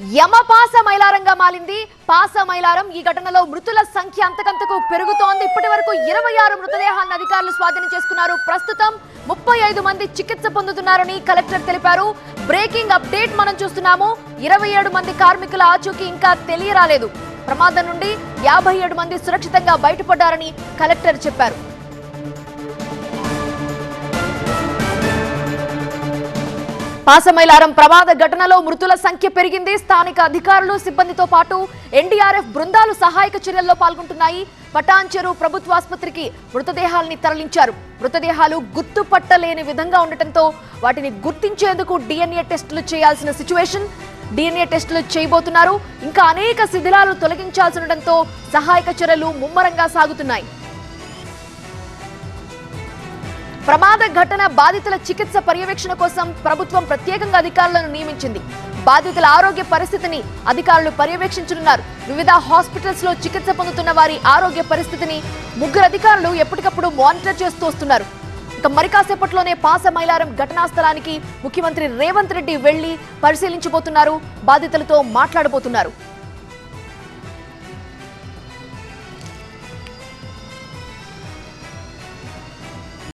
యమపాస మైలారంగా మాలింది పాస మైలారం. ఈ ఘటనలో మృతుల సంఖ్య అంతకంతకు పెరుగుతోంది. ఇప్పటి వరకు 26 మృతదేహాలను అధికారులు స్వాధీనం చేసుకున్నారు. ప్రస్తుతం 35 మంది చికిత్స పొందుతున్నారని కలెక్టర్ తెలిపారు. బ్రేకింగ్ అప్డేట్ మనం చూస్తున్నాము. 27 మంది కార్మికుల ఆచూకీ ఇంకా తెలియరాలేదు. ప్రమాదం నుండి 57 మంది సురక్షితంగా బయటపడ్డారని కలెక్టర్ చెప్పారు. పాసమైలారం ప్రమాద ఘటనలో మృతుల సంఖ్య పెరిగింది. స్థానిక అధికారులు సిబ్బందితో పాటు ఎన్డీఆర్ఎఫ్ బృందాలు సహాయక చర్యల్లో పాల్గొంటున్నాయి. పటాన్చెరు ప్రభుత్వ ఆసుపత్రికి మృతదేహాలని తరలించారు. మృతదేహాలు గుర్తుపట్టలేని విధంగా ఉండటంతో వాటిని గుర్తించేందుకు DNA టెస్టులు చేయాల్సిన సిచ్యువేషన్. DNA టెస్టులు చేయబోతున్నారు. ఇంకా అనేక శిథిలాలు తొలగించాల్సి ఉండటంతో సహాయక చర్యలు ముమ్మరంగా సాగుతున్నాయి. ప్రమాద ఘటన బాధితుల చికిత్స పర్యవేక్షణ కోసం ప్రభుత్వం ప్రత్యేకంగా అధికారులను నియమించింది. బాధితుల ఆరోగ్య పరిస్థితిని అధికారులు పర్యవేక్షించనున్నారు. వివిధ హాస్పిటల్స్ లో చికిత్స పొందుతున్న వారి ఆరోగ్య పరిస్థితిని 3 అధికారులు ఎప్పటికప్పుడు మానిటర్ చేస్తూ వస్తున్నారు. ఇక మరి కాసేపట్లోనే పాసమైలారం ఘటనా స్థలానికి ముఖ్యమంత్రి రేవంత్ రెడ్డి వెళ్లి పరిశీలించబోతున్నారు. బాధితులతో మాట్లాడబోతున్నారు.